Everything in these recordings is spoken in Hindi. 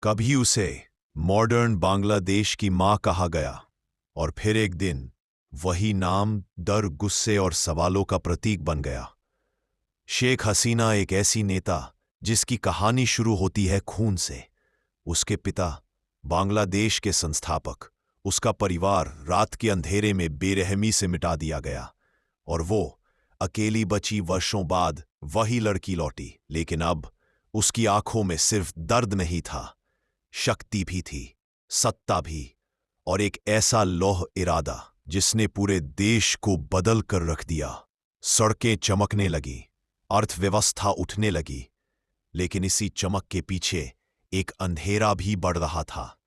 कभी उसे मॉडर्न बांग्लादेश की मां कहा गया और फिर एक दिन वही नाम डर, गुस्से और सवालों का प्रतीक बन गया। शेख हसीना एक ऐसी नेता जिसकी कहानी शुरू होती है खून से। उसके पिता बांग्लादेश के संस्थापक, उसका परिवार रात के अंधेरे में बेरहमी से मिटा दिया गया और वो अकेली बची वर्षों बाद वही लड़की लौटी। लेकिन अब उसकी आंखों में सिर्फ दर्द नहीं था, शक्ति भी थी, सत्ता भी, और एक ऐसा लौह इरादा जिसने पूरे देश को बदल कर रख दिया। सड़कें चमकने लगी, अर्थव्यवस्था उठने लगी, लेकिन इसी चमक के पीछे एक अंधेरा भी बढ़ रहा था।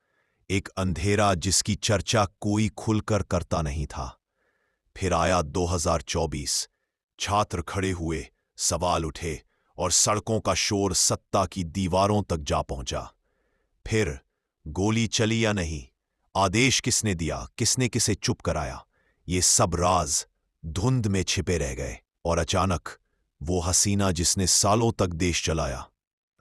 एक अंधेरा जिसकी चर्चा कोई खुलकर करता नहीं था। फिर आया 2024। छात्र खड़े हुए, सवाल उठे और सड़कों का शोर सत्ता की दीवारों तक जा पहुंचा। फिर गोली चली या नहीं, आदेश किसने दिया, किसने किसे चुप कराया, ये सब राज धुंध में छिपे रह गए। और अचानक वो हसीना जिसने सालों तक देश चलाया,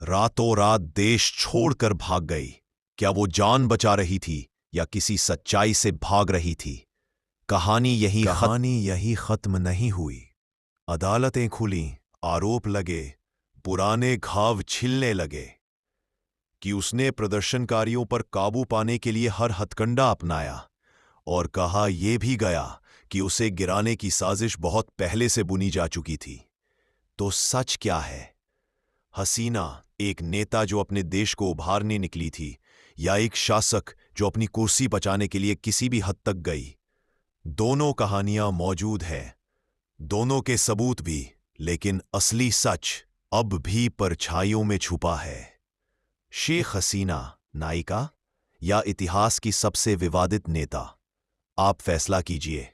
रातों रात देश छोड़कर भाग गई। क्या वो जान बचा रही थी या किसी सच्चाई से भाग रही थी? कहानी यही खत्म नहीं हुई। अदालतें खुली, आरोप लगे, पुराने घाव छिलने लगे कि उसने प्रदर्शनकारियों पर काबू पाने के लिए हर हथकंडा अपनाया, और कहा यह भी गया कि उसे गिराने की साजिश बहुत पहले से बुनी जा चुकी थी। तो सच क्या है? हसीना एक नेता जो अपने देश को उभारने निकली थी, या एक शासक जो अपनी कुर्सी बचाने के लिए किसी भी हद तक गई? दोनों कहानियां मौजूद हैं, दोनों के सबूत भी, लेकिन असली सच अब भी परछाइयों में छुपा है। शेख हसीना नायिका या इतिहास की सबसे विवादित नेता? आप फैसला कीजिए।